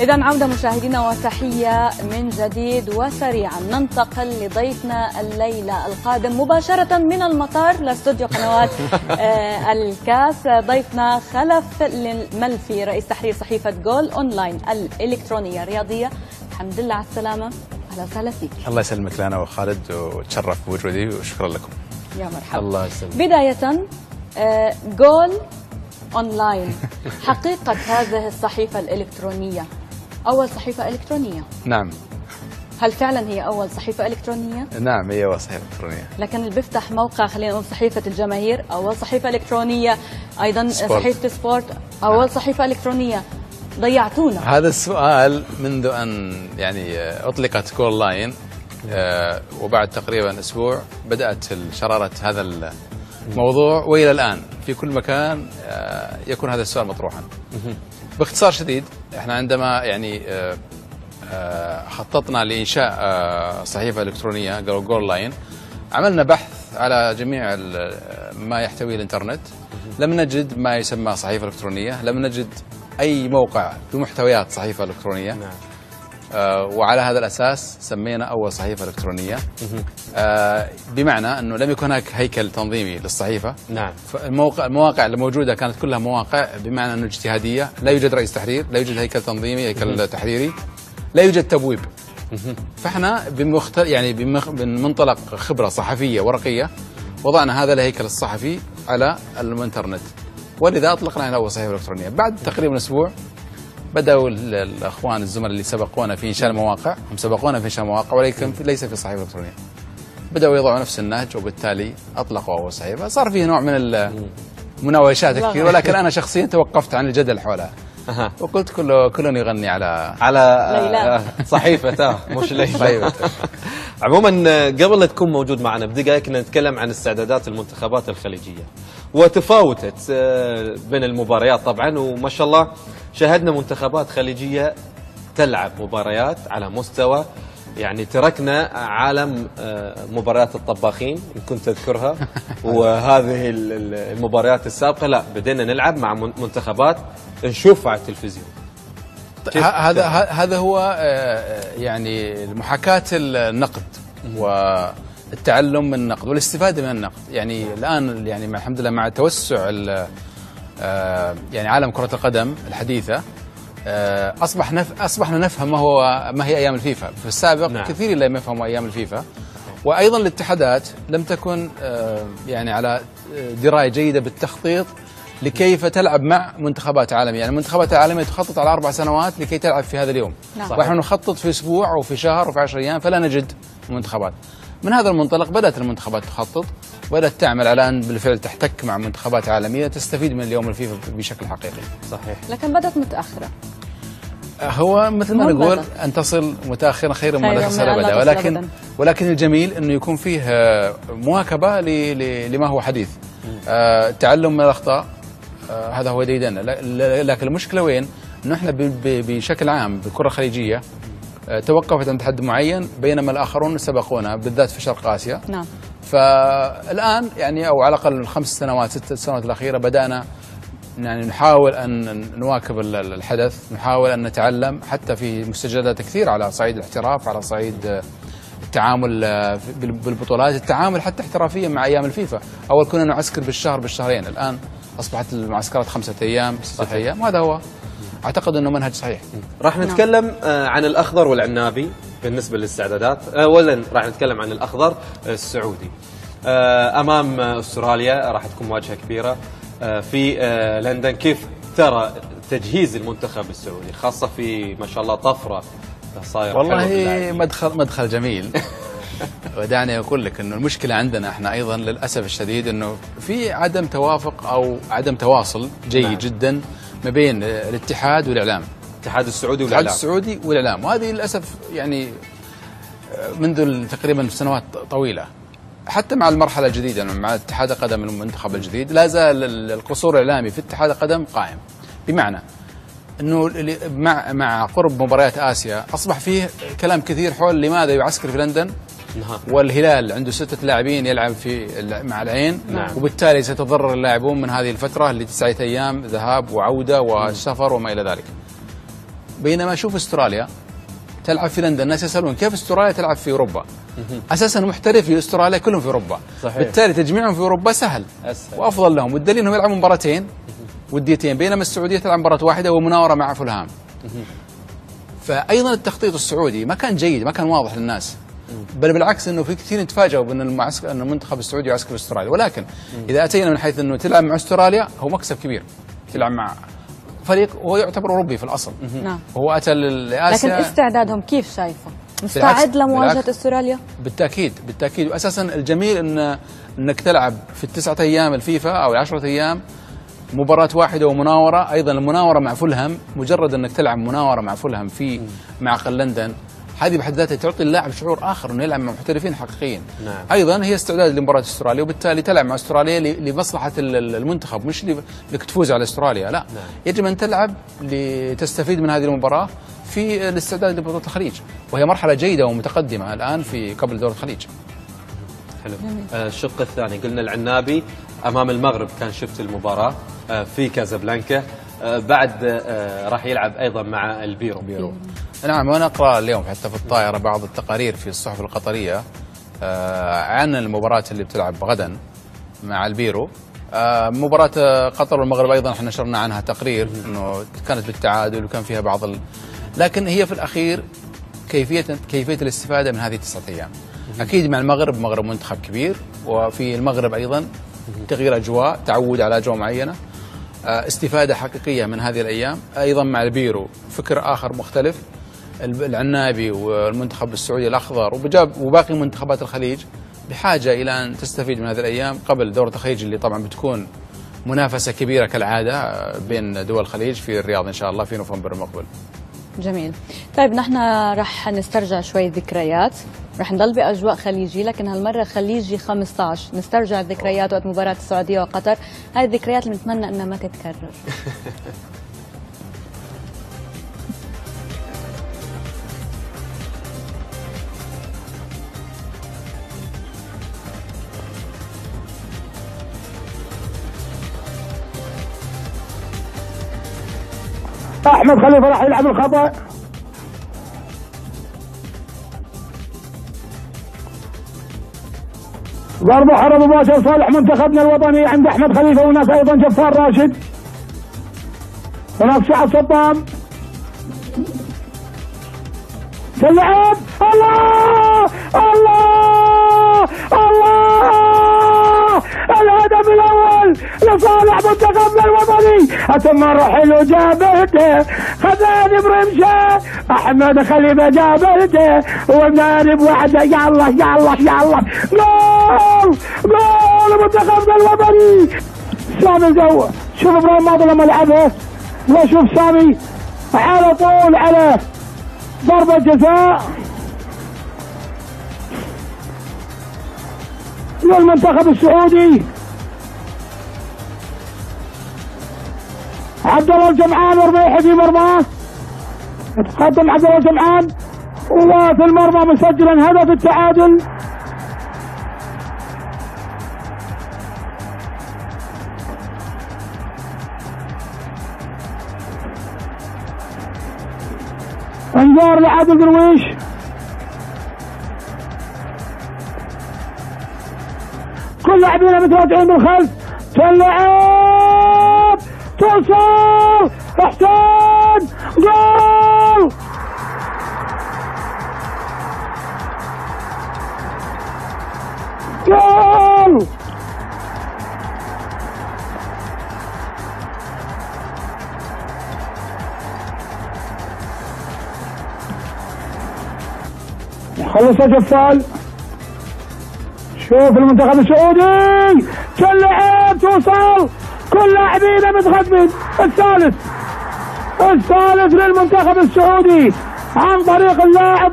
إذا عودة مشاهدينا وتحية من جديد وسريعا ننتقل لضيفنا الليلة القادم مباشرة من المطار لاستوديو قنوات الكاس. ضيفنا خلف الملفي رئيس تحرير صحيفة جول أونلاين الإلكترونية الرياضية. الحمد لله على السلامة، أهلا وسهلا فيك. الله يسلمك لنا وخالد، وتشرف بوجودي وشكرا لكم. يا مرحبا. الله يسلمك. بداية جول أونلاين، حقيقة هذه الصحيفة الإلكترونية أول صحيفة إلكترونية؟ نعم. هل فعلا هي أول صحيفة إلكترونية؟ نعم هي أول صحيفة إلكترونية. لكن اللي بيفتح موقع خلينا نقول صحيفة الجماهير أول صحيفة إلكترونية، أيضا سبورت. صحيفة سبورت أول نعم. صحيفة إلكترونية. ضيعتونا. هذا السؤال منذ أن يعني أطلقت جول لاين وبعد تقريبا أسبوع بدأت شرارة هذا الموضوع، وإلى الآن في كل مكان يكون هذا السؤال مطروحا. باختصار شديد، احنا عندما يعني خططنا لإنشاء صحيفة إلكترونية جول لاين، عملنا بحث على جميع ما يحتويه الإنترنت، لم نجد ما يسمى صحيفة إلكترونية، لم نجد أي موقع بمحتويات صحيفة إلكترونية. وعلى هذا الأساس سمينا أول صحيفة إلكترونية، بمعنى أنه لم يكن هناك هيكل تنظيمي للصحيفة. نعم. المواقع الموجودة كانت كلها مواقع بمعنى أنه اجتهادية، لا يوجد رئيس تحرير، لا يوجد هيكل تنظيمي، هيكل تحريري، لا يوجد تبويب. فإحنا يعني من منطلق خبرة صحفية ورقية وضعنا هذا الهيكل الصحفي على الإنترنت، ولذا أطلقنا على أول صحيفة إلكترونية. بعد تقريبا أسبوع بدأوا الأخوان الزملاء اللي سبقونا في إنشاء المواقع، هم سبقونا في إنشاء المواقع ولكن ليس في صحيفة إلكترونية، بدأوا يضعوا نفس النهج، وبالتالي أطلقوا أول صحيفة. صار فيه نوع من المناوشات كثير، ولكن أنا شخصيا توقفت عن الجدل حولها وقلت كل يغني على صحيفة مش ليلى. عموما قبل لا تكون موجود معنا بدقائق كنا نتكلم عن استعدادات المنتخبات الخليجية وتفاوتت بين المباريات طبعا، وما شاء الله شاهدنا منتخبات خليجية تلعب مباريات على مستوى، يعني تركنا عالم مباريات الطباخين إن كنت تذكرها وهذه المباريات السابقة، لا بدينا نلعب مع منتخبات نشوفها على التلفزيون. هذا هو يعني محاكاة النقد والتعلم من النقد والاستفادة من النقد. يعني الآن يعني الحمد لله مع توسع يعني عالم كرة القدم الحديثة أصبحنا نفهم ما هي أيام الفيفا. في السابق نعم. كثير لا يفهموا أيام الفيفا، وأيضا الاتحادات لم تكن يعني على دراية جيدة بالتخطيط لكيف تلعب مع منتخبات عالمية. يعني المنتخبات العالمية تخطط على 4 سنوات لكي تلعب في هذا اليوم، ونحن نخطط في أسبوع وفي شهر وفي 10 أيام فلا نجد منتخبات. من هذا المنطلق بدأت المنتخبات تخطط، بدأت تعمل على أن بالفعل تحتك مع منتخبات عالمية تستفيد من اليوم الفيفا بشكل حقيقي. صحيح. لكن بدأت متأخرة. هو مثل ما نقول أن تصل متأخرا خير من لا تصل أبدا، ولكن الجميل أنه يكون فيه مواكبة لما هو حديث. التعلم من الأخطاء هذا هو ديدنا، لكن المشكلة وين؟ أنه إحنا بشكل عام بالكرة الخليجية توقفت عند حد معين، بينما الآخرون سبقونا بالذات في شرق آسيا. نعم. فالآن يعني أو على الأقل 5 سنوات 6 سنوات الأخيرة بدأنا يعني نحاول أن نواكب الحدث، نحاول أن نتعلم حتى في مستجدات كثير على صعيد الاحتراف، على صعيد التعامل بالبطولات، التعامل حتى احترافيا مع أيام الفيفا. أول كنا نعسكر بالشهر بالشهرين، الآن أصبحت المعسكرات 5 أيام 6 أيام، وهذا هو أعتقد أنه منهج صحيح. راح نتكلم عن الأخضر والعنابي بالنسبة للاستعدادات. أولا راح نتكلم عن الأخضر السعودي أمام أستراليا، راح تكون مواجهة كبيرة في لندن. كيف ترى تجهيز المنتخب السعودي خاصة في ما شاء الله طفرة صايرة؟ والله مدخل جميل. ودعني أقول لك أنه المشكلة عندنا احنا أيضا للأسف الشديد أنه في عدم توافق أو عدم تواصل جيد نعم. جدا ما بين الاتحاد والإعلام، الاتحاد السعودي والإعلام، وهذه للأسف يعني منذ تقريبا سنوات طويلة. حتى مع المرحلة الجديدة مع اتحاد القدم المنتخب الجديد لا زال القصور الإعلامي في اتحاد القدم قائم، بمعنى أنه مع قرب مباريات آسيا أصبح فيه كلام كثير حول لماذا يعسكر في لندن والهلال عنده 6 لاعبين يلعب مع العين، وبالتالي سيتضرر اللاعبون من هذه الفترة اللي 9 أيام ذهاب وعودة وسفر وما إلى ذلك. بينما شوف استراليا تلعب في لندن، الناس يسالون كيف استراليا تلعب في اوروبا؟ اساسا محترف في استراليا كلهم في اوروبا، صحيح. بالتالي تجميعهم في اوروبا سهل وافضل لهم، والدليل انهم يلعبون مباراتين وديتين، بينما السعوديه تلعب مباراه واحده ومناوره مع فولهام. فايضا التخطيط السعودي ما كان جيد، ما كان واضح للناس، بل بالعكس انه في كثير تفاجئوا بان المعسكر ان المنتخب السعودي يعسكر في استراليا، ولكن اذا اتينا من حيث انه تلعب مع استراليا هو مكسب كبير، تلعب مع فريق وهو يعتبر اوروبي في الاصل. نعم. وهو اتى لاسيا. لكن استعدادهم كيف شايفه؟ مستعد لمواجهه استراليا؟ بالتاكيد بالتاكيد، واساسا الجميل انك تلعب في ال9 ايام الفيفا او ال10 ايام مباراة واحدة ومناورة. أيضا المناورة مع فولهام، مجرد أنك تلعب مناورة مع فولهام في معقل لندن، هذه بحد ذاتها تعطي اللاعب شعور آخر أنه يلعب مع محترفين حقيقيين. نعم. أيضا هي استعداد لمباراة استراليا، وبالتالي تلعب مع استراليا لمصلحة المنتخب، مش لك تفوز على استراليا، لا. نعم. يجب أن تلعب لتستفيد من هذه المباراة في الاستعداد لبطولة الخليج، وهي مرحلة جيدة ومتقدمة الآن في قبل دورة الخليج. حلو. الشق الثاني قلنا العنابي امام المغرب، كان شفت المباراه في كازابلانكا، بعد راح يلعب ايضا مع البيرو. نعم، وانا اقرا اليوم حتى في الطائره بعض التقارير في الصحف القطريه عن المباراه اللي بتلعب غدا مع البيرو. مباراه قطر والمغرب ايضا احنا نشرنا عنها تقرير انه كانت بالتعادل وكان فيها بعض لكن هي في الاخير كيفيه الاستفاده من هذه 9 ايام. اكيد مع المغرب منتخب كبير، وفي المغرب ايضا تغيير اجواء، تعود على اجواء معينه، استفاده حقيقيه من هذه الايام. ايضا مع البيرو فكر اخر مختلف، العنابي والمنتخب السعودي الاخضر وباقي منتخبات الخليج بحاجه الى ان تستفيد من هذه الايام قبل دوره الخليج اللي طبعا بتكون منافسه كبيره كالعاده بين دول الخليج في الرياض ان شاء الله في نوفمبر المقبل. جميل. طيب نحن رح نسترجع شوي ذكريات، رح نضل بأجواء خليجي، لكن هالمرة خليجي 15. نسترجع الذكريات وقت مباراة السعودية وقطر، هذه الذكريات اللي نتمنى أنها ما تتكرر. احمد خليفه راح يلعب الخطا، ضربه حره مباشر صالح منتخبنا الوطني عند احمد خليفه، وهناك ايضا جفار راشد، هناك سعد صدام، تلعب الله الله الله، الهدف الاول لصالح منتخبنا الوطني، اتمر حلو جابته، خذاني برمشه، احمد خليفه جابته، والنارب وحده، يا الله يا الله يا الله، جول جول منتخبنا الوطني. سامي جو، شوف ابراهيم ماضي لما لعبها، وشوف سامي على طول على ضربة جزاء للمنتخب السعودي. عبد الله الجمعان ورميحي في مرماه، يتقدم عبد الله الجمعان وفي المرمى مسجلا هدف التعادل. انذار لعادل درويش، كل لاعبينا متراجعين بالخلف، تلعب توصل احسان، جول جول. خلص جفال، شوف المنتخب السعودي، تلعب توصل، كل لاعبينا متقدمين. الثالث للمنتخب السعودي عن طريق اللاعب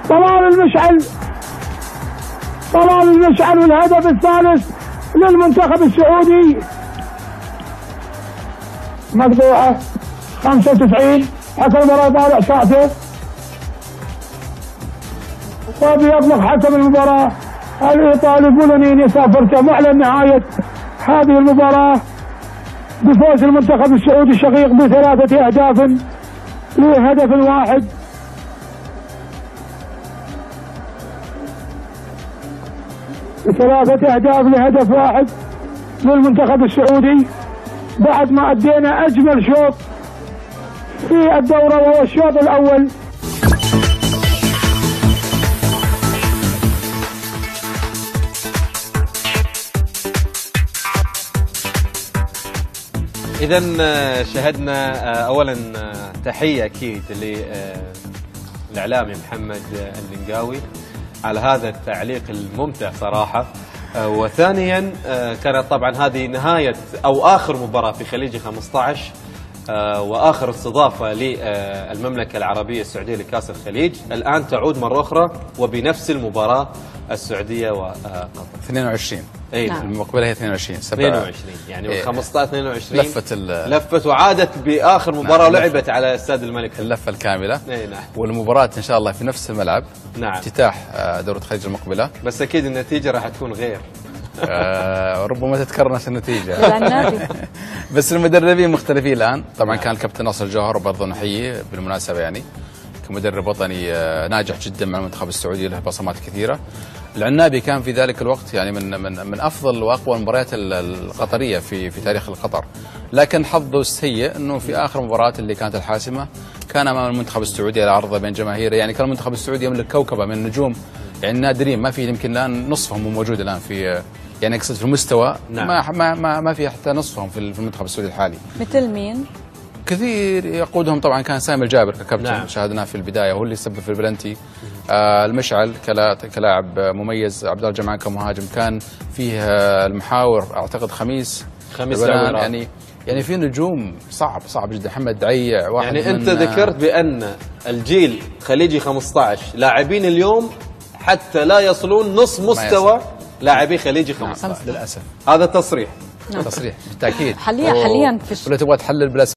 طلال المشعل، والهدف الثالث للمنتخب السعودي. مقطوعة 95، حكم المباراة طالع ساعته، وبيطلق حكم المباراة الإيطالي بولونيني سافرته، معلن نهاية هذه المباراة بفوز المنتخب السعودي الشقيق ب3 أهداف لهدف واحد. ثلاثة أهداف لهدف واحد للمنتخب السعودي بعد ما أدينا أجمل شوط في الدورة وهو الشوط الأول. إذا شهدنا أولا تحية أكيد للإعلامي محمد اللنقاوي على هذا التعليق الممتع صراحة. وثانيا كانت طبعا هذه نهاية أو آخر مباراة في خليجي 15 وآخر استضافة للمملكة العربية السعودية لكأس الخليج. الآن تعود مرة أخرى وبنفس المباراة السعودية وقطر 22. اي نعم. المقبله هي 22 22 يعني 15 22 لفت وعادت باخر مباراه لعبت على استاد الملك اللفه الكامله. اي نعم. والمباراه ان شاء الله في نفس الملعب. نعم. افتتاح دوره خليج المقبله. بس اكيد النتيجه راح تكون غير. ربما تتكرنس النتيجه. بس المدربين مختلفين الان. طبعا كان الكابتن ناصر الجوهر برضه نحييه بالمناسبه يعني كمدرب وطني ناجح جدا مع المنتخب السعودي له بصمات كثيره. العنابي كان في ذلك الوقت يعني من افضل واقوى المباريات القطريه في تاريخ القطر، لكن حظه السيء انه في اخر مباراه اللي كانت الحاسمه كان امام المنتخب السعودي على عرضه بين جماهيره. يعني كان المنتخب السعودي يملك كوكبه من النجوم يعني نادرين، ما في يمكن الان نصفهم موجود الان في يعني اقصد في المستوى. نعم. ما في حتى نصفهم في المنتخب السعودي الحالي. مثل مين؟ كثير يقودهم طبعا كان سامي الجابر ككابتن. نعم. شاهدناه في البدايه هو اللي سبب في البلنتي. المشعل كلاعب مميز، عبد الله الجمعان كمهاجم، كان فيه المحاور اعتقد خميس يعني في نجوم صعب جدا. محمد دعيع واحد يعني انت ذكرت بان الجيل خليجي 15 لاعبين اليوم حتى لا يصلون نص مستوى لاعبي خليجي 15 للاسف. هذا تصريح تصريح بالتاكيد. حاليا ولا تبغى تحلل بلا